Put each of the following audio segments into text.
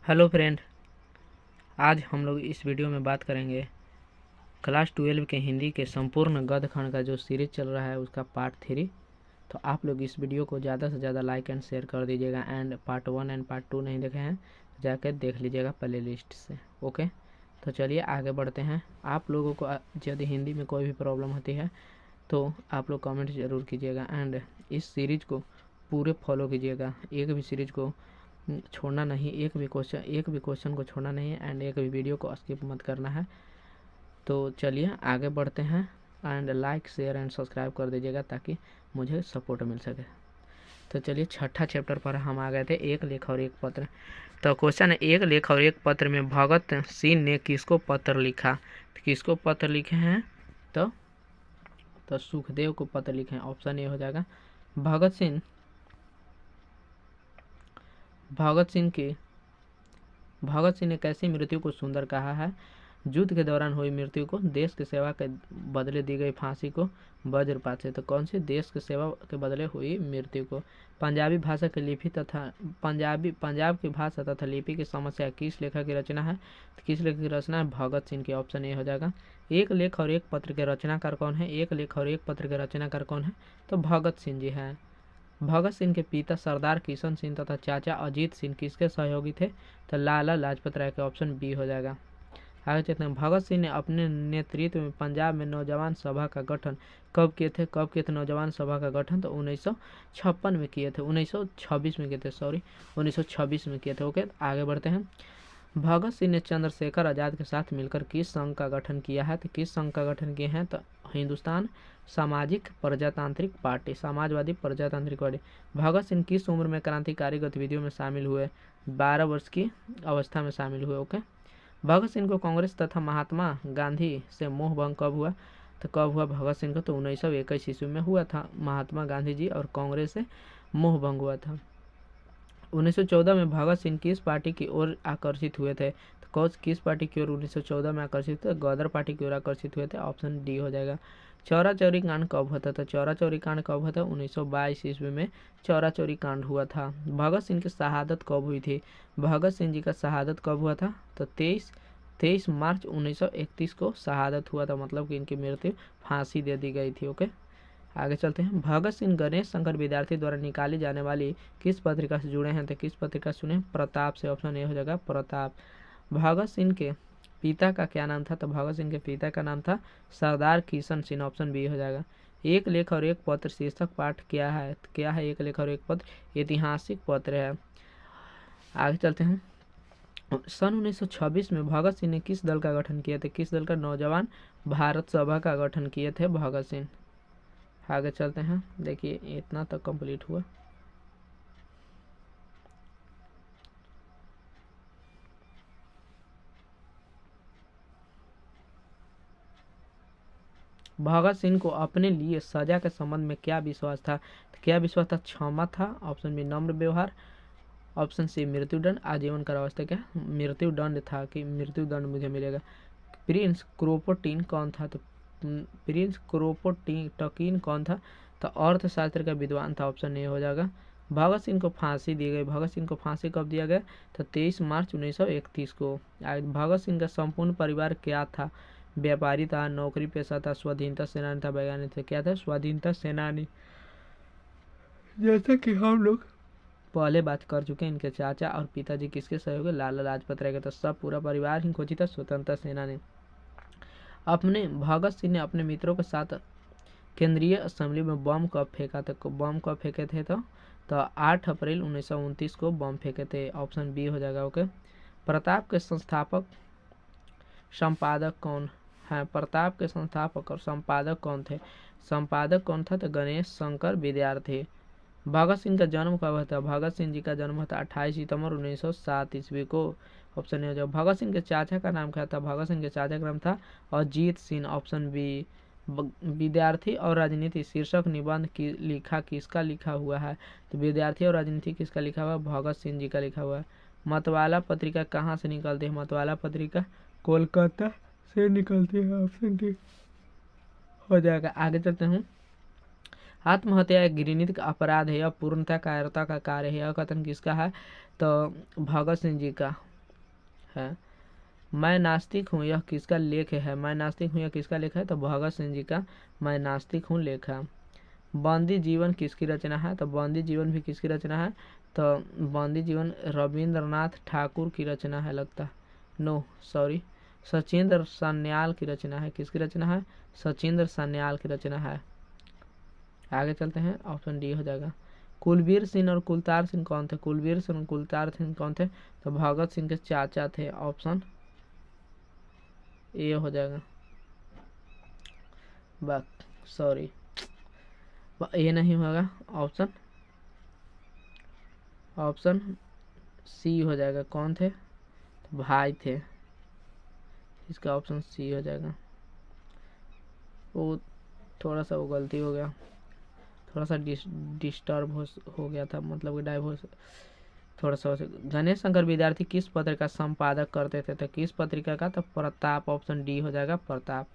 Hello friend, आज हम लोग इस वीडियो में बात करेंगे क्लास 12 के हिंदी के संपूर्ण गद्य खंड का जो सीरीज चल रहा है उसका पार्ट 3। तो आप लोग इस वीडियो को ज़्यादा से ज़्यादा लाइक एंड शेयर कर दीजिएगा। एंड पार्ट 1 एंड पार्ट 2 नहीं देखे हैं तो जाकर देख लीजिएगा प्ले लिस्ट से। ओके, तो चलिए आगे बढ़ते हैं। आप लोगों को यदि हिंदी में कोई भी प्रॉब्लम होती है तो आप लोग कमेंट ज़रूर कीजिएगा। एंड इस सीरीज़ को पूरे फॉलो कीजिएगा, एक भी सीरीज को छोड़ना नहीं, एक भी क्वेश्चन को छोड़ना नहीं है। एंड एक भी वीडियो को स्किप मत करना है। तो चलिए आगे बढ़ते हैं। And like share and subscribe कर दीजिएगा ताकि मुझे सपोर्ट मिल सके। तो चलिए छठा चैप्टर पर हम आ गए थे, एक लेख और एक पत्र। तो क्वेश्चन है, एक लेख और एक पत्र में भगत सिंह ने किसको पत्र लिखा? तो किसको पत्र लिखे हैं? तो सुखदेव को पत्र लिखे हैं। ऑप्शन ए हो जाएगा। भगत सिंह ने कैसी मृत्यु को सुंदर कहा है? युद्ध के दौरान हुई मृत्यु को, देश की सेवा के बदले दी गई फांसी को, वज्रपात से। तो कौन सी? देश की सेवा के बदले हुई मृत्यु को। पंजाब की भाषा तथा लिपि की समस्या किस लेखक की रचना है? तो किस लेखक की रचना है? भगत सिंह की। ऑप्शन ए हो जाएगा। एक लेख और एक पत्र के रचनाकार कौन है? एक लेख और एक पत्र के रचनाकार कौन है? तो भगत सिंह जी हैं। भगत सिंह के पिता सरदार किशन सिंह तथा चाचा अजीत सिंह किसके सहयोगी थे? तो लाला लाजपत राय के। ऑप्शन बी हो जाएगा। आगे चलते हैं। भगत सिंह ने अपने नेतृत्व में पंजाब में नौजवान सभा का गठन कब किए थे? नौजवान सभा का गठन? तो 1956 में किए थे। 1926 में किए थे, 1926 में किए थे। ओके, आगे बढ़ते हैं। भगत सिंह ने चंद्रशेखर आजाद के साथ मिलकर किस संघ का गठन किया है? तो किस संघ का गठन किए हैं? तो हिंदुस्तान सामाजिक प्रजातांत्रिक पार्टी, समाजवादी प्रजातांत्रिक पार्टी। भगत सिंह किस उम्र में क्रांतिकारी गतिविधियों में शामिल हुए? 12 वर्ष की अवस्था में शामिल हुए। ओके, भगत सिंह को कांग्रेस तथा महात्मा गांधी से मोह भंग कब हुआ? तो कब हुआ भगत सिंह को? तो 1921 ईस्वी में हुआ था। महात्मा गांधी जी और कांग्रेस से मोह भंग हुआ था। 1914 में भगत सिंह किस पार्टी की ओर आकर्षित हुए थे? तो किस पार्टी की ओर 1914 में आकर्षित हुए? गदर पार्टी की ओर आकर्षित हुए थे। ऑप्शन डी हो जाएगा। चौरा चौरी कांड कब हुआ था? तो चौरा चौरी कांड कब हुआ था? 1922 ईस्वी में चौरा चौरी कांड हुआ था। भगत सिंह की शहादत कब हुई थी? भगत सिंह जी का शहादत कब हुआ था? तो 23 मार्च 1931 को शहादत हुआ था। मतलब कि इनकी मृत्यु फांसी दे दी गई थी। ओके, आगे चलते हैं। भगत सिंह गणेश शंकर विद्यार्थी द्वारा निकाली जाने वाली किस पत्रिका से जुड़े हैं? तो किस पत्रिका से जुड़े? प्रताप से। ऑप्शन ए हो जाएगा, प्रताप। भगत सिंह के पिता का क्या नाम था? तो भगत सिंह के पिता का नाम था सरदार किशन सिंह। ऑप्शन बी हो जाएगा। एक लेख और एक पत्र शीर्षक पाठ क्या है? तो क्या है एक लेख और एक पत्र? ऐतिहासिक पत्र है। आगे चलते हैं। सन 1926 में भगत सिंह ने किस दल का गठन किया था? किस दल का? नौजवान भारत सभा का गठन किए थे भगत सिंह। आगे चलते हैं। देखिए इतना तक कंप्लीट हुआ। भगत सिंह को अपने लिए सजा के संबंध में क्या विश्वास था? तो क्या विश्वास था? क्षमा था। ऑप्शन बी नम्र व्यवहार। ऑप्शन सी मृत्युदंड। आजीवन कारावास। क्या मृत्युदंड था कि मृत्युदंड मुझे मिलेगा। प्रिंस क्रोपोटीन कौन था? तो प्रिंस क्रोपोटीन कौन था? तो अर्थशास्त्र का विद्वान था। ऑप्शन ए हो जाएगा। भगत सिंह को फांसी दी गई। भगत सिंह को फांसी कब दिया गया? तो 23 मार्च 1931 को। भगत सिंह का संपूर्ण परिवार क्या था? व्यापारी था, नौकरी पेशा था, स्वाधीनता सेनानी था, वैज्ञानिक थे। क्या था? स्वाधीनता सेनानी। जैसा कि हम लोग पहले बात कर चुके हैं, इनके चाचा और पिताजी किसके सहयोगी? लाला लाजपत राय के। तो सब पूरा परिवार ही घोषित था स्वतंत्रता सेनानी। अपने भगत सिंह ने अपने मित्रों के साथ केंद्रीय असेंबली में बम कब फेंका था? बम कब फेंके थे? तो 8 अप्रैल 1929 को बम फेंके थे। ऑप्शन बी हो जाएगा। ओके, प्रताप के संस्थापक संपादक कौन है? प्रताप के संस्थापक और संपादक कौन थे? संपादक कौन था? तो गणेश शंकर विद्यार्थी। भगत सिंह का जन्म कब हुआ था? भगत सिंह जी का जन्म हुआ था 28 सितंबर 1907 ईस्वी को। ऑप्शन ए हो जाएगा। भगत सिंह के चाचा का नाम क्या था? भगत सिंह के चाचा का नाम था अजीत सिंह। Option B. विद्यार्थी और राजनीति शीर्षक निबंध की लिखा किसका लिखा हुआ है? तो विद्यार्थी और राजनीति किसका लिखा हुआ है? भगत सिंह जी का लिखा हुआ है। मतवाला पत्रिका कहाँ से निकलती है? मतवाला पत्रिका कोलकाता से निकलती है। ऑप्शन डी हो जाएगा। आगे चलते हैं। आत्महत्या एक घृणित अपराध है, यह पूर्णता कायरता का कार्य है। यह कथन किसका है? तो भगत सिंह जी का। है। मैं नास्तिक हूँ यह किसका लेख है? मैं नास्तिक हूँ यह किसका लेख है? तो भगत सिंह जी का मैं नास्तिक हूँ लेख है। बंदी जीवन किसकी रचना है? तो बंदी जीवन भी किसकी रचना है? तो बंदी जीवन रविंद्रनाथ ठाकुर की रचना है लगता है। नो सॉरी, सचिंद्र सान्याल की रचना है। किसकी रचना है? सचिंद्र सान्याल की रचना है। आगे चलते हैं, ऑप्शन डी हो जाएगा। कुलबीर सिंह और कुलतार सिंह कौन थे? कुलबीर सिंह और कुलतार सिंह कौन थे? तो भगत सिंह के चाचा थे। ऑप्शन ए हो जाएगा। सॉरी, ये नहीं होगा। ऑप्शन सी हो जाएगा। कौन थे? तो भाई थे। इसका ऑप्शन सी हो जाएगा। वो थोड़ा सा वो गलती हो गया, थोड़ा सा डिस्टर्ब हो गया था, मतलब कि डाइवोर्स थोड़ा सा। गणेश शंकर विद्यार्थी किस पत्रिका का संपादक करते थे? तो किस पत्रिका का? तो प्रताप। ऑप्शन डी हो जाएगा, प्रताप।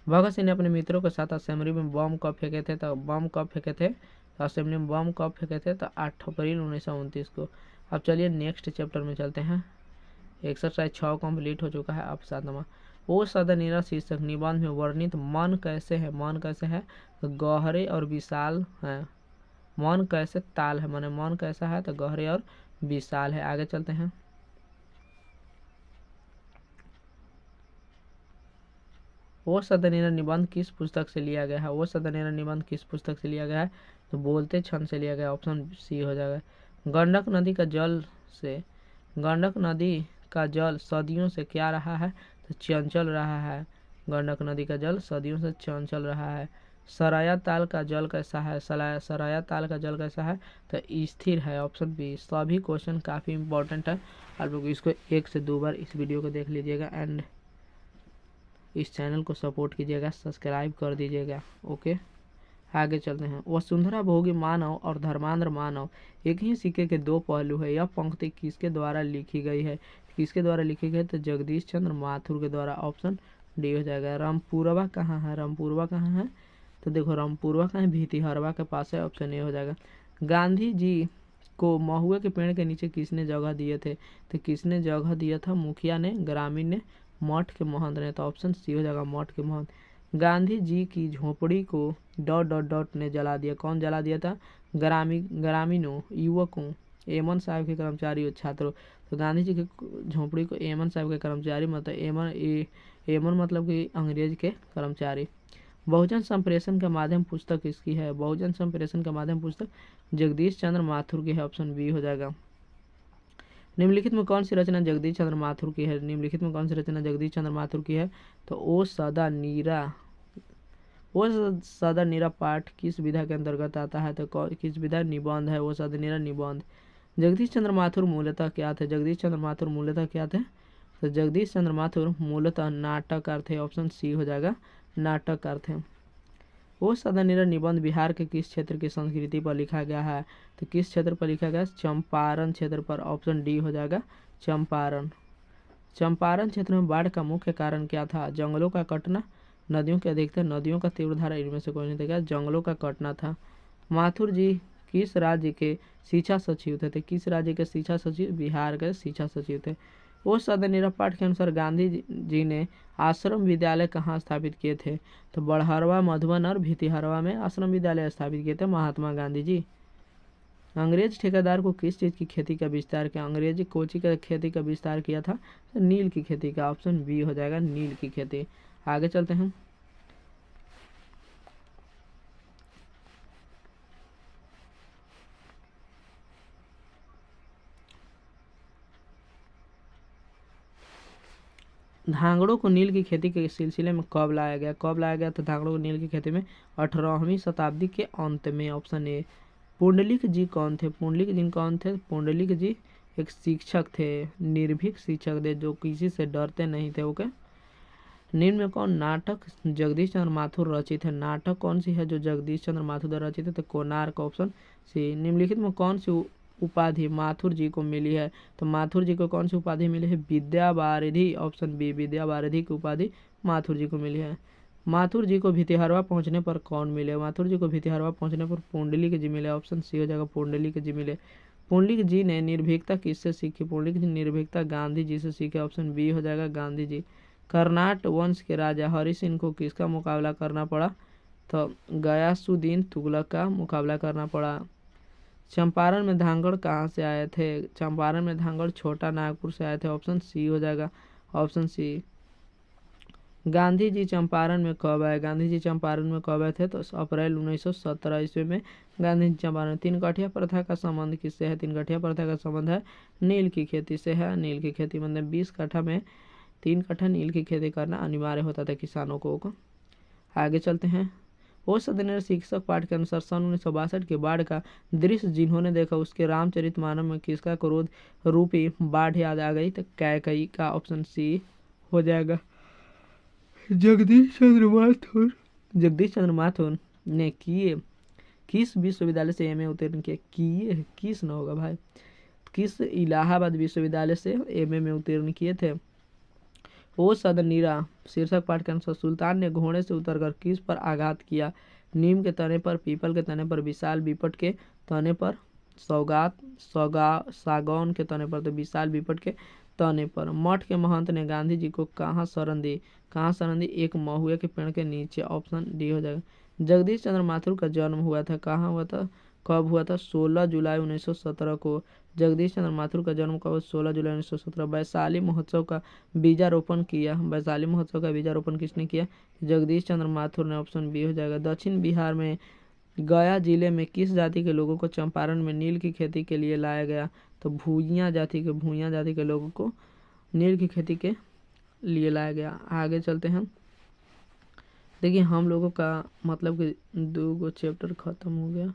भगत सिंह ने अपने मित्रों के साथ असेंबली में बम कब फेंके थे? तो बम कब फेंके थे? तो असेंबली में बम कब फेंके थे? तो 8 अप्रैल 1929 को। अब चलिए नेक्स्ट चैप्टर में चलते हैं। एक्सरसाइज 6 कंप्लीट हो चुका है। अब 7वां, ओ सदनीरा शीर्षक निबंध में वर्णित मन कैसे है? मन कैसे है? तो गहरे और विशाल है। मन कैसे ताल है, माने मन कैसा है? तो गहरे और विशाल है। आगे चलते हैं। वो सदनीरा निबंध किस पुस्तक से लिया गया है? वो सदनीरा निबंध किस पुस्तक से लिया गया है? तो बोलते क्षण से लिया गया। ऑप्शन सी हो जाएगा। गंडक नदी का जल से गंडक नदी का जल सदियों से क्या रहा है? तो चंचल रहा है। गंडक नदी का जल सदियों से चंचल रहा है। सराया ताल का जल कैसा है? सराया ताल का जल कैसा है? तो स्थिर है। Option B. सभी क्वेश्चन काफ़ी इंपॉर्टेंट है, आप लोग इसको 1 से 2 बार इस वीडियो को देख लीजिएगा एंड इस चैनल को सपोर्ट कीजिएगा, सब्सक्राइब कर दीजिएगा। ओके, आगे चलते हैं। वसुंधरा भोगी मानव और धर्मांध मानव एक ही सिक्के के 2 पहलू है। यह पंक्ति किसके द्वारा लिखी गई है? किसके द्वारा लिखी गई? तो जगदीश चंद्र माथुर के द्वारा। ऑप्शन डी हो जाएगा। रामपुरवा कहाँ है? रामपुरवा कहाँ है? तो देखो रामपुरवा कहाँ है? भितिहरवा के पास है। ऑप्शन ए हो जाएगा। गांधी जी को महुए के पेड़ के नीचे किसने जगह दिए थे? तो किसने जगह दिया था? मुखिया ने, ग्रामीण ने, मठ के महंत ने। तो ऑप्शन सी हो जाएगा, मठ के महंत। गांधी जी की झोपड़ी को ... ने जला दिया। कौन जला दिया था? ग्रामीणों, युवकों, एमन साहब के कर्मचारियों, छात्रों। तो गांधी जी की झोपड़ी को एमन साहब के कर्मचारी, मतलब एमन मतलब कि अंग्रेज के कर्मचारी। बहुजन संप्रेषण का माध्यम पुस्तक किसकी है? बहुजन संप्रेषण का माध्यम पुस्तक जगदीश चंद्र माथुर की है। ऑप्शन बी हो जाएगा। निम्नलिखित में कौन सी रचना जगदीश चंद्र माथुर की है? निम्नलिखित में कौन सी रचना जगदीश चंद्र माथुर की है? तो ओ सदा नीरा पाठ किस विधा के अंतर्गत आता है? तो किस विधा? निबंध है। वो सदा नीरा निबंध। जगदीश चंद्र माथुर मूलतः क्या थे? जगदीश चंद्र माथुर मूलतः क्या थे? तो जगदीश चंद्र माथुर मूलतः नाटककार थे। ऑप्शन सी हो जाएगा, नाटककार थे। वो सदानीरा निबंध बिहार के किस क्षेत्र की संस्कृति पर लिखा गया है? तो किस क्षेत्र पर लिखा गया? चंपारण क्षेत्र पर। ऑप्शन डी हो जाएगा, चंपारण। चंपारण क्षेत्र में बाढ़ का मुख्य कारण क्या था? जंगलों का कटना, नदियों की अधिकता, नदियों का तीव्र धारा, इनमें से कोई नहीं देगा। जंगलों का कटना था। माथुर जी किस राज्य के शिक्षा सचिव थे? किस राज्य के शिक्षा सचिव? बिहार के शिक्षा सचिव थे। वो सदनीरा पाठ के अनुसार गांधी जी ने आश्रम विद्यालय कहाँ स्थापित किए थे? तो बड़हरवा, मधुबन और भितिहरवा में आश्रम विद्यालय स्थापित किए थे महात्मा गांधी जी। अंग्रेज ठेकेदार को किस चीज़ की खेती का विस्तार किया? अंग्रेजी कोची का खेती का विस्तार किया था? तो नील की खेती का। ऑप्शन बी हो जाएगा, नील की खेती। आगे चलते हैं। धांगड़ों को नील की खेती के सिलसिले में कब लाया गया? कब लाया गया? तो धांगड़ों को नील की खेती में 18वीं शताब्दी के अंत में। Option A. पुंडलिक जी कौन थे? पुंडलिक जी कौन थे? पुंडलिक जी एक शिक्षक थे, निर्भीक शिक्षक थे, जो किसी से डरते नहीं थे। ओके। निम्न में कौन नाटक जगदीश चंद्र माथुर रचित है? नाटक कौन सी है जो जगदीश चंद्र माथुर द्वारा रचित है? तो कोणार्क। Option C. निम्नलिखित में कौन सी उपाधि माथुर जी को मिली है? तो माथुर जी को कौन सी उपाधि मिली है? विद्या वारिधि। ऑप्शन बी, विद्या वारिधि की उपाधि माथुर जी को मिली है। माथुर जी को भितिहरवा पहुंचने पर कौन मिले? माथुर जी को भितिहरवा पहुंचने पर पुंडलिक जी मिले। ऑप्शन सी हो जाएगा, पुंडलिक जी मिले। पुंडलिक जी ने निर्भीकता किससे सीखी? पुंडलिक जी निर्भीकता गांधी जी से सीखे। ऑप्शन बी हो जाएगा गांधी जी। कर्नाट वंश के राजा हरि सिंह को किसका मुकाबला करना पड़ा? तो गयासुद्दीन तुगलक का मुकाबला करना पड़ा। चंपारण में धांगड़ कहाँ से आए थे? चंपारण में धांगड़ छोटा नागपुर से आए थे। ऑप्शन सी हो जाएगा। Option C. गांधी जी चंपारण में कब आए? गांधी जी चंपारण में कब आए थे? तो अप्रैल 1917 ईस्वी में गांधी जी चंपारण। तीन गठिया प्रथा का संबंध किससे है? तीन गठिया प्रथा का संबंध है नील की खेती से है। नील की खेती मतलब 20 कट्ठा में 3 कट्ठा नील की खेती करना अनिवार्य होता था किसानों को। आगे चलते हैं। वो सदन शिक्षक पाठ के अनुसार सन 1962 की बाढ़ का दृश्य जिन्होंने देखा उसके रामचरितमानस में किसका क्रोध रूपी बाढ़ याद आ गई? तो कैकई का। ऑप्शन सी हो जाएगा। जगदीश चंद्र माथुर ने किस विश्वविद्यालय से एमए उत्तीर्ण किए? किस न होगा भाई, किस इलाहाबाद विश्वविद्यालय से एमए में उत्तीर्ण किए थे? ओ सदनीरा शीर्षक पाठ के अनुसार सुल्तान ने घोड़े से उतरकर किस पर आघात किया? नीम के तने पर, पीपल के तने पर, विशाल बीपट के तने पर, सागौन के तने पर। तो विशाल बीपट के तने पर। मठ के महंत ने गांधी जी को कहाँ शरण दी? कहाँ शरण दी? एक महुए के पेड़ के नीचे। ऑप्शन डी हो जाएगा। जगदीश चंद्र माथुर का जन्म हुआ था कहाँ हुआ था? कब हुआ था? 16 जुलाई 1917 को जगदीश चंद्र माथुर का जन्म कब? 16 जुलाई 1917। वैशाली महोत्सव का बीजारोपण किया। वैशाली महोत्सव का बीजारोपण किसने किया? जगदीश चंद्र माथुर ने। ऑप्शन बी हो जाएगा। दक्षिण बिहार में गया जिले में किस जाति के लोगों को चंपारण में नील की खेती के लिए लाया गया? तो भूइयां जाति के लोगों को नील की खेती के लिए लाया गया। आगे चलते हैं। देखिए हम लोगों का मतलब कि 2 चैप्टर खत्म हो गया।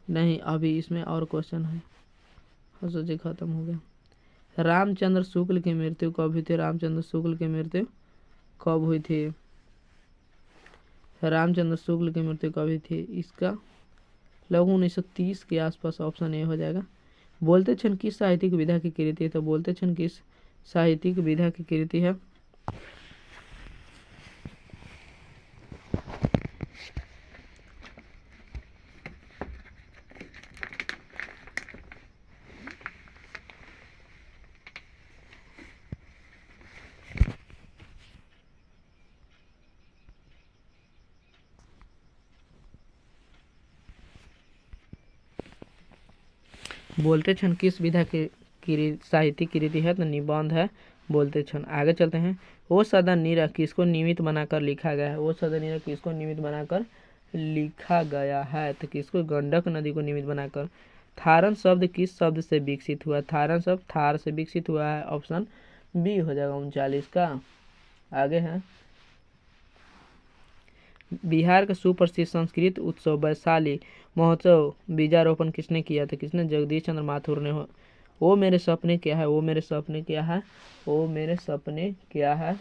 नहीं, अभी इसमें और क्वेश्चन है। सोचिए खत्म हो गया। रामचंद्र शुक्ल की मृत्यु कब हुई थी? रामचंद्र शुक्ल की मृत्यु कब हुई थी? रामचंद्र शुक्ल की मृत्यु कब हुई थी? इसका लगभग 1930 के आसपास। ऑप्शन ए हो जाएगा। बोलते क्षण किस साहित्यिक विधा की कृति है? तो बोलते क्षण किस साहित्यिक विधा की कृति है? बोलते क्षण किस विधा की साहित्यिक कृति है? तो निबंध है बोलते क्षण। आगे चलते हैं। ओ सदन नीरा किसको निमित्त बनाकर लिखा गया है? ओ सदन नीरा किसको निमित्त बनाकर लिखा गया है? तो किसको? गंडक नदी को निमित्त बनाकर। थारन शब्द किस शब्द से विकसित हुआ? थारन शब्द थार से विकसित हुआ है। ऑप्शन बी हो जाएगा 39 का। आगे है। बिहार का सुप्रसिद्ध संस्कृत उत्सव वैशाली महोत्सव बीजारोपण किसने किया था? किसने? जगदीश चंद्र माथुर ने। वो मेरे सपने क्या है? वो मेरे सपने क्या है? वो मेरे सपने क्या है?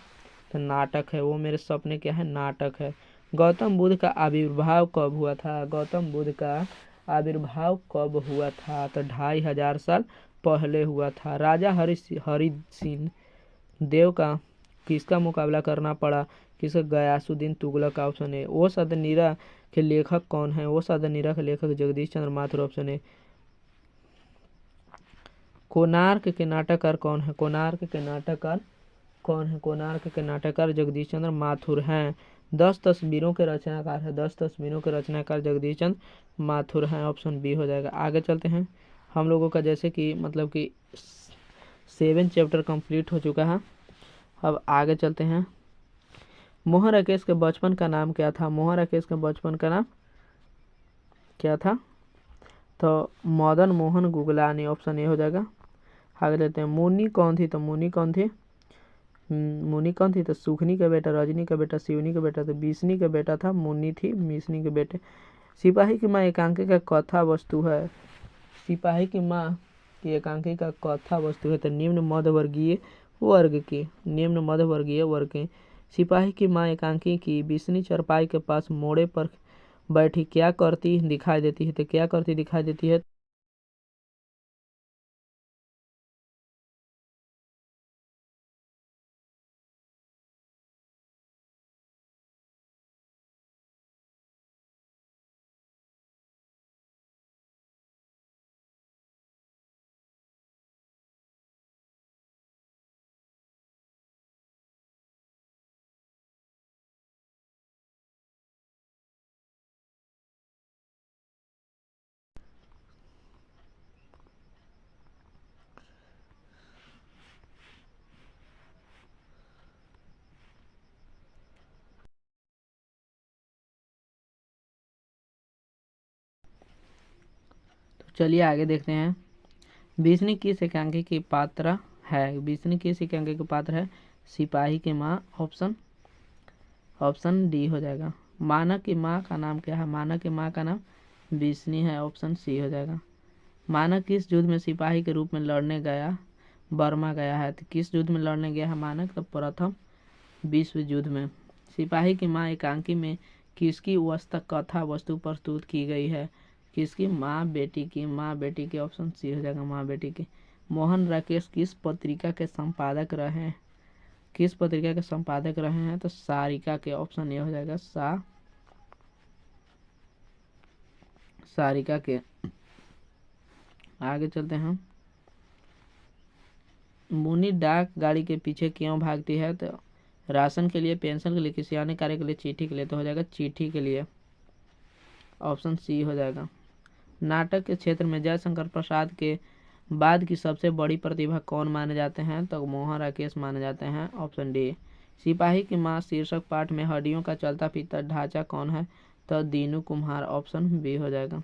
तो नाटक है। वो मेरे सपने क्या है? नाटक है। गौतम बुद्ध का आविर्भाव कब हुआ था? गौतम बुद्ध का आविर्भाव कब हुआ था? तो 2500 साल पहले हुआ था। राजा हरि सिंह देव का किसका मुकाबला करना पड़ा? किसका? गयासुद्दीन तुगलक का। ऑप्शन है। वो सदनीरा के लेखक कौन है? वो सदनीरा के लेखक जगदीश चंद्र माथुर। ऑप्शन है। कोणार्क के नाटककार कौन है? कोणार्क के नाटककार कौन है? कोणार्क के नाटककार जगदीश चंद्र माथुर हैं। 10 तस्वीरों के रचनाकार है। 10 तस्वीरों के रचनाकार जगदीश चंद्र माथुर हैं। ऑप्शन बी हो जाएगा। आगे चलते हैं। हम लोगों का जैसे कि मतलब कि 7 चैप्टर कंप्लीट हो चुका है। अब आगे चलते हैं। मोहन राकेश के बचपन का नाम क्या था? मोहन राकेश के बचपन का नाम क्या था? तो मदन मोहन गुगलानी। ऑप्शन ए हो जाएगा। आगे चलते हैं। मुन्नी कौन थी? तो मुन्नी कौन थी? मुन्नी कौन थी? तो सुखनी का बेटा, रजनी का बेटा, शिवनी का बेटा। तो बिस्नी का बेटा था, मुन्नी थी मिसनी के बेटे। सिपाही की माँ एकांकी का कथा वस्तु है। सिपाही की माँ की एकांकी का कथा वस्तु है। तो निम्न मध्यवर्गीय वर्ग की। निम्न मध्यवर्गीय वर्ग की। सिपाही की माँ एकांकी की बिस्नी चरपाई के पास मोड़े पर बैठी क्या करती दिखाई देती है? तो क्या करती दिखाई देती है? चलिए आगे देखते हैं। बीसनी किस एकांकी की पात्र है? बीसनी किस एकांकी की पात्र है? सिपाही की माँ। ऑप्शन डी हो जाएगा। मानक की माँ का नाम क्या है? मानक की माँ का नाम बीसनी है, ऑप्शन सी हो जाएगा। मानक किस युद्ध में सिपाही के रूप में लड़ने गया? बर्मा गया है। तो किस युद्ध में लड़ने गया है मानक? तो प्रथम विश्व युद्ध में। सिपाही की माँ एकांकी में किसकी कथा वस्तु प्रस्तुत की गई है? किसकी? माँ बेटी की। माँ बेटी की, ऑप्शन सी हो जाएगा, माँ बेटी की। मोहन राकेश किस पत्रिका के संपादक रहे हैं? किस पत्रिका के संपादक रहे हैं? तो सारिका के, ऑप्शन ए हो जाएगा, सारिका के। आगे चलते हैं। मुनी डाक गाड़ी के पीछे क्यों भागती है? तो राशन के लिए, पेंशन के लिए, किसी अन्य कार्य के लिए, चिट्ठी के लिए। तो हो जाएगा चिट्ठी के लिए, ऑप्शन सी हो जाएगा। नाटक के क्षेत्र में जयशंकर प्रसाद के बाद की सबसे बड़ी प्रतिभा कौन माने जाते हैं? तो मोहन राकेश माने जाते हैं, ऑप्शन डी। सिपाही की माँ शीर्षक पाठ में हड्डियों का चलता फिरता ढांचा कौन है? तो दीनू कुम्हार, ऑप्शन बी हो जाएगा।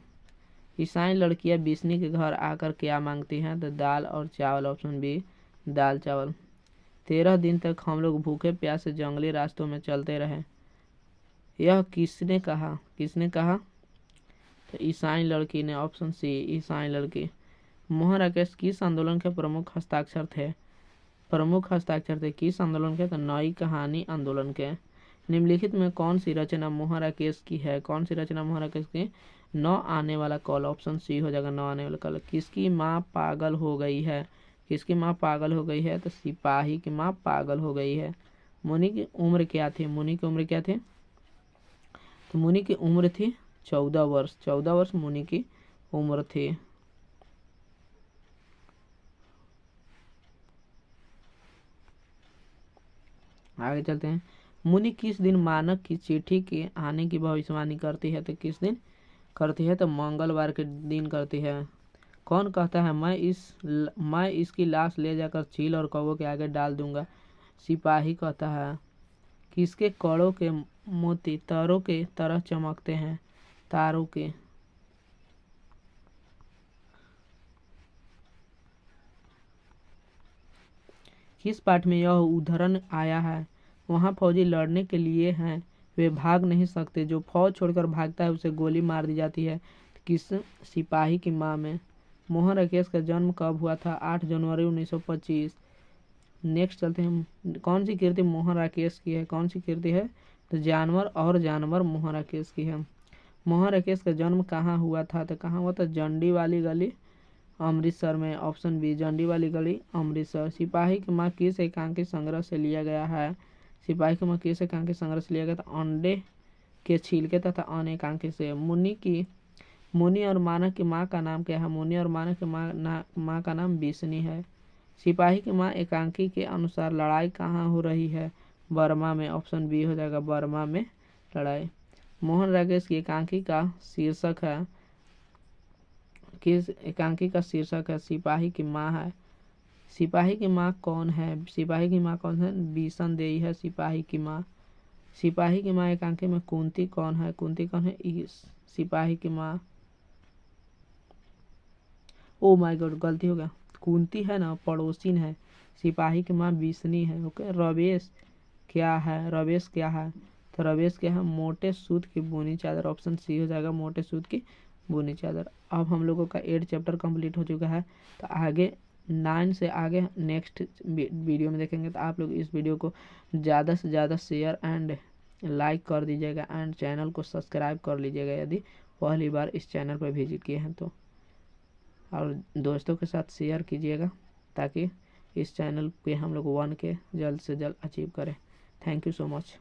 ईसाई लड़कियां बिस्नी के घर आकर क्या मांगती हैं? तो दाल और चावल, ऑप्शन बी, दाल चावल। 13 दिन तक हम लोग भूखे प्यासे जंगली रास्तों में चलते रहे, यह किसने कहा? किसने कहा? तो ईसाई लड़की ने, ऑप्शन सी, ईसाई लड़की। मोहन राकेश किस आंदोलन के प्रमुख हस्ताक्षर थे? प्रमुख हस्ताक्षर थे किस आंदोलन के? तो नई कहानी आंदोलन के। निम्नलिखित में कौन सी रचना मोहन राकेश की है? कौन सी रचना मोहन राकेश की? नौ आने वाला कॉल, ऑप्शन सी हो जाएगा, नौ आने वाला कॉल। किसकी माँ पागल हो गई है? किसकी माँ पागल हो गई है? तो सिपाही की माँ पागल हो गई है। मुनि की उम्र क्या थी? मुनि की उम्र क्या थी? तो मुनि की उम्र थी 14 वर्ष। 14 वर्ष मुनि की उम्र थी। आगे चलते हैं। मुनि किस दिन मानक की चिट्ठी के आने की भविष्यवाणी करती है? तो किस दिन करती है? तो मंगलवार के दिन करती है। कौन कहता है मैं इसकी लाश ले जाकर चील और कौवों के आगे डाल दूंगा? सिपाही कहता है। किसके कड़ों के मोती तारों के तरह चमकते हैं? तारों के। किस पाठ में यह उदाहरण आया है? वहाँ फौजी लड़ने के लिए हैं, वे भाग नहीं सकते, जो फौज छोड़कर भागता है उसे गोली मार दी जाती है। किस? सिपाही की माँ में। मोहन राकेश का जन्म कब हुआ था? 8 जनवरी 1925। नेक्स्ट चलते हैं। कौन सी कीर्ति मोहन राकेश की है? कौन सी कीर्ति है? तो जानवर और जानवर मोहन राकेश की है। मोहन राकेश का जन्म कहाँ हुआ था? तो कहाँ हुआ था? जंडी वाली गली, अमृतसर में, ऑप्शन बी, जंडी वाली गली, अमृतसर। सिपाही की माँ किस एकांकी संग्रह से लिया गया है? सिपाही की माँ किस एकांकी संग्रह से लिया गया था? अंडे के छिलके तथा अन्य एकांकी से। मुनि और मानक की माँ का नाम क्या है? मुनि और मानक की माँ का नाम बीसनी है। सिपाही की माँ एकांकी के अनुसार लड़ाई कहाँ हो रही है? बर्मा में, ऑप्शन बी हो जाएगा, बर्मा में लड़ाई। मोहन राकेश की एकांकी का शीर्षक है? किस एकांकी का शीर्षक है? सिपाही की माँ है। सिपाही की माँ कौन है? सिपाही की माँ कौन है? बीसन देई है सिपाही की माँ। सिपाही की माँ एकांकी में कुंती कौन है? कुंती कौन है? सिपाही की माँ। ओ माय गॉड, गलती हो गया, कुंती है ना, पड़ोसिन है। सिपाही की माँ बीसनी है। ओके। रवेश क्या है? रवेश क्या है? तो रवेश क्या है? मोटे सूत की बुनी चादर, ऑप्शन सी हो जाएगा, मोटे सूत की बुनी चादर। अब हम लोगों का 8 चैप्टर कंप्लीट हो चुका है। तो आगे 9 से आगे नेक्स्ट वीडियो में देखेंगे। तो आप लोग इस वीडियो को ज़्यादा से ज़्यादा शेयर एंड लाइक कर दीजिएगा एंड चैनल को सब्सक्राइब कर लीजिएगा यदि पहली बार इस चैनल पर विजिट किए हैं तो, और दोस्तों के साथ शेयर कीजिएगा ताकि इस चैनल पे हम लोग 1K जल्द से जल्द अचीव करें। Thank you so much.